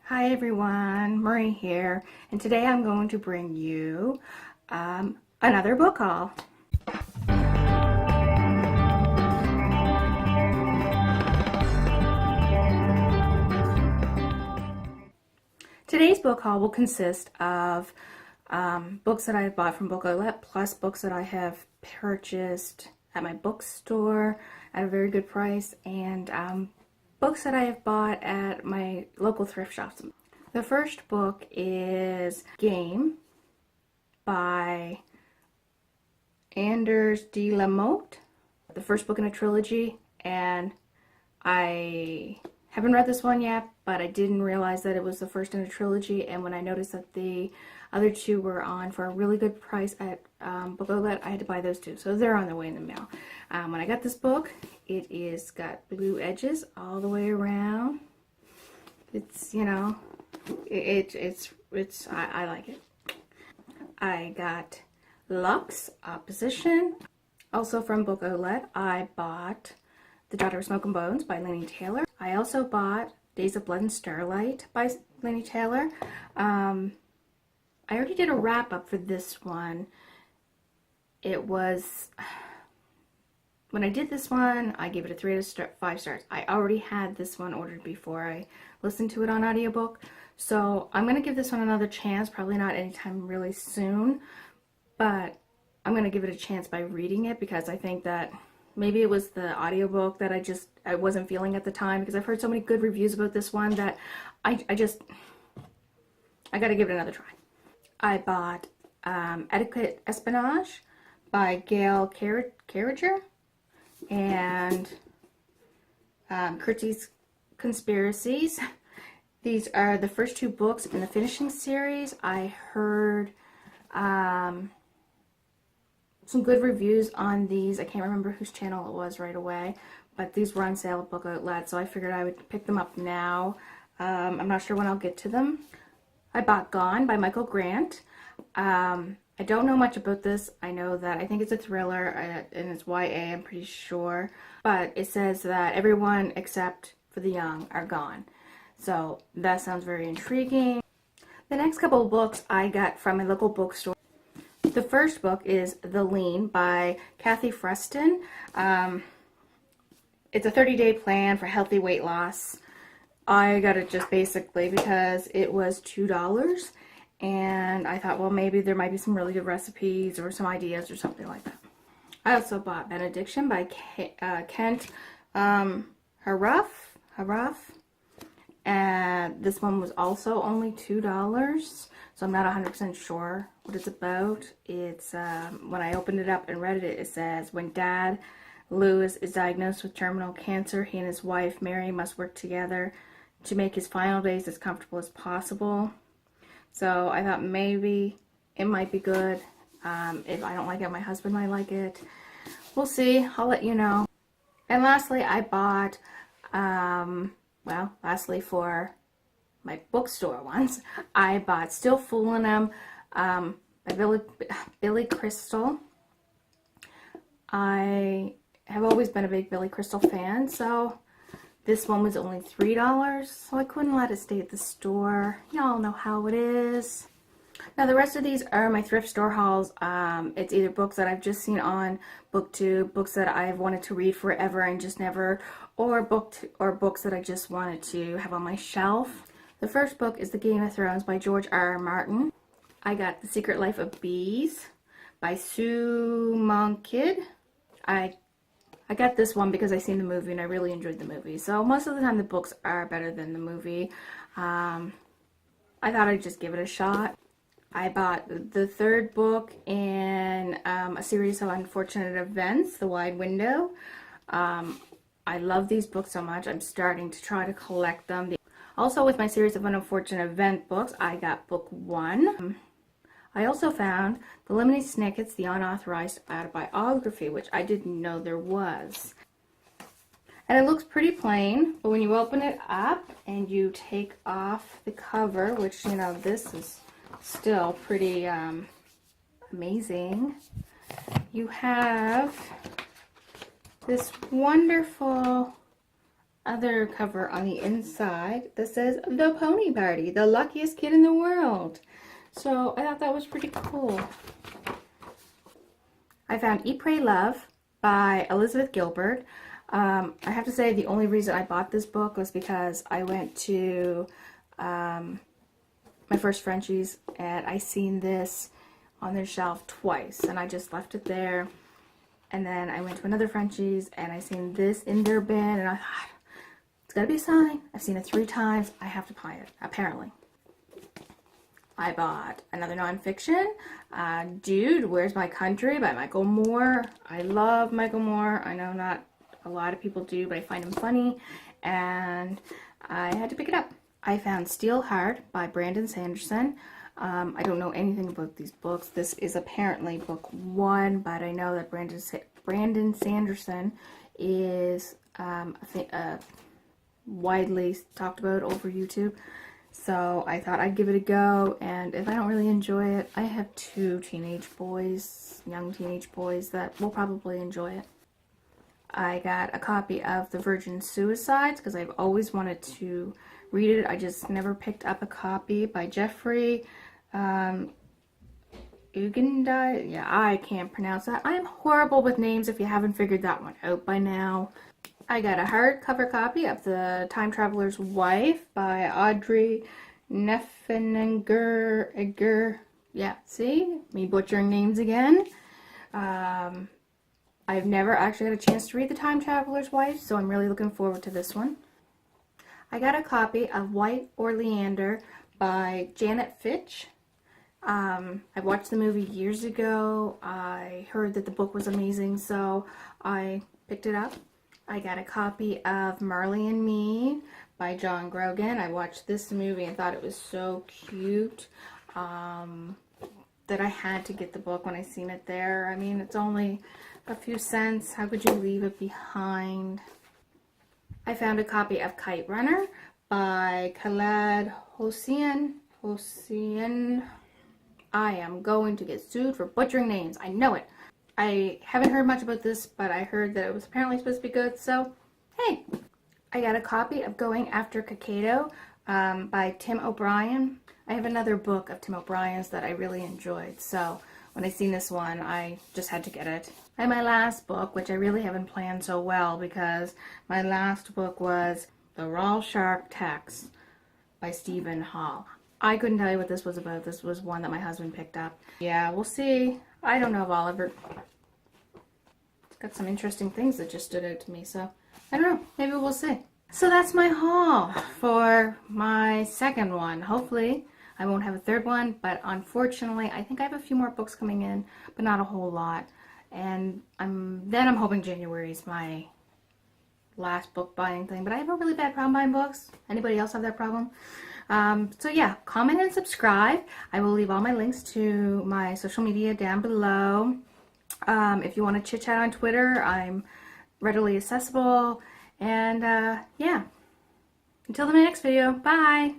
Hi everyone, Marie here, and today I'm going to bring you another book haul. Today's book haul will consist of books that I have bought from Book-O-Let, plus books that I have purchased at my bookstore at a very good price, and books that I have bought at my local thrift shops. The first book is Game by Anders de la Motte, the first book in a trilogy, and I haven't read this one yet, but I didn't realize that it was the first in a trilogy, and when I noticed that the other two were on for a really good price at Book-O-Let, I had to buy those two, so they're on their way in the mail. When I got this book, it is got blue edges all the way around. It's, you know, I like it. I got Lux Opposition. Also from Book-O-Let, I bought The Daughter of Smoke and Bones by Laini Taylor. I also bought Days of Blood and Starlight by Laini Taylor. I already did a wrap-up for this one. It was... When I did this one, I gave it a 3 out of 5 stars. I already had this one ordered before I listened to it on audiobook. So I'm going to give this one another chance. Probably not anytime really soon. But I'm going to give it a chance by reading it, because I think that maybe it was the audiobook that I wasn't feeling at the time, because I've heard so many good reviews about this one that I got to give it another try. I bought Etiquette Espionage by Gail Carriger and Kirsty's Conspiracies. These are the first 2 books in the finishing series. I heard some good reviews on these. I can't remember whose channel it was right away, but these were on sale at Book-O-Let, so I figured I would pick them up now. I'm not sure when I'll get to them. I bought Gone by Michael Grant. I don't know much about this. I know that I think it's a thriller, and it's YA, I'm pretty sure. But it says that everyone except for the young are gone. So that sounds very intriguing. The next couple of books I got from my local bookstore. The first book is The Lean by Kathy Freston. It's a 30-day plan for healthy weight loss. I got it just basically because it was $2. And I thought, well, maybe there might be some really good recipes or some ideas or something like that. I also bought Benediction by Kent Haruf. And this one was also only $2. So I'm not 100% sure what it's about. It's, when I opened it up and read it, it says, when Dad Lewis is diagnosed with terminal cancer, he and his wife, Mary, must work together to make his final days as comfortable as possible. So I thought maybe it might be good. If I don't like it, my husband might like it. We'll see. I'll let you know. And lastly, I bought, lastly for my bookstore ones, I bought Still Foolin' Them by Billy Crystal. I have always been a big Billy Crystal fan, so this one was only $3, so I couldn't let it stay at the store. Y'all know how it is. Now the rest of these are my thrift store hauls. It's either books that I've just seen on BookTube, books that I've wanted to read forever and just never, or books that I just wanted to have on my shelf. The first book is The Game of Thrones by George R. R. Martin. I got The Secret Life of Bees by Sue Monk Kidd. I got this one because I seen the movie and I really enjoyed the movie. So most of the time the books are better than the movie. I thought I'd just give it a shot. I bought the third book in a series of unfortunate events, The Wide Window. I love these books so much. I'm starting to try to collect them. Also with my series of unfortunate event books, I got book 1. I also found The Lemony Snicket's The Unauthorized Autobiography, which I didn't know there was. And it looks pretty plain, but when you open it up and you take off the cover, which, you know, this is still pretty amazing, you have this wonderful other cover on the inside that says The Pony Party, the luckiest kid in the world. So I thought that was pretty cool. I found Eat, Pray, Love by Elizabeth Gilbert. I have to say the only reason I bought this book was because I went to my first Frenchies and I seen this on their shelf twice and I just left it there. And then I went to another Frenchies and I seen this in their bin and I thought, it's gotta be a sign. I've seen it 3 times. I have to buy it, apparently. I bought another nonfiction, Dude, Where's My Country by Michael Moore. I love Michael Moore. I know not a lot of people do, but I find him funny. And I had to pick it up. I found Steel Heart by Brandon Sanderson. I don't know anything about these books. This is apparently book 1, but I know that Brandon Sanderson is widely talked about over YouTube. So I thought I'd give it a go, and if I don't really enjoy it, I have 2 teenage boys, young teenage boys, that will probably enjoy it. I got a copy of The Virgin Suicides because I've always wanted to read it. I just never picked up a copy by Jeffrey Ugendai. Yeah, I can't pronounce that. I am horrible with names if you haven't figured that one out by now. I got a hardcover copy of The Time Traveler's Wife by Audrey Neffeninger. Yeah, see? Me butchering names again. I've never actually had a chance to read The Time Traveler's Wife, so I'm really looking forward to this one. I got a copy of White Oleander by Janet Fitch. I watched the movie years ago. I heard that the book was amazing, so I picked it up. I got a copy of Marley and Me by John Grogan. I watched this movie and thought it was so cute that I had to get the book when I seen it there. I mean, it's only a few cents. How could you leave it behind? I found a copy of Kite Runner by Khaled Hossein. I am going to get sued for butchering names. I know it. I haven't heard much about this, but I heard that it was apparently supposed to be good, so hey. I got a copy of Going After Kakado by Tim O'Brien. I have another book of Tim O'Brien's that I really enjoyed, so when I seen this one, I just had to get it. And my last book, which I really haven't planned so well because my last book was The Raw Shark Text by Stephen Hall. I couldn't tell you what this was about. This was one that my husband picked up. Yeah, we'll see. I don't know if Oliver. It's got some interesting things that just stood out to me, so I don't know. Maybe we'll see. So that's my haul for my second one. Hopefully I won't have a third one, but unfortunately I think I have a few more books coming in, but not a whole lot. And I'm hoping January is my last book buying thing, but I have a really bad problem buying books. Anybody else have that problem? So yeah, comment and subscribe. I will leave all my links to my social media down below. If you want to chit chat on Twitter, I'm readily accessible. And yeah, until the next video, bye!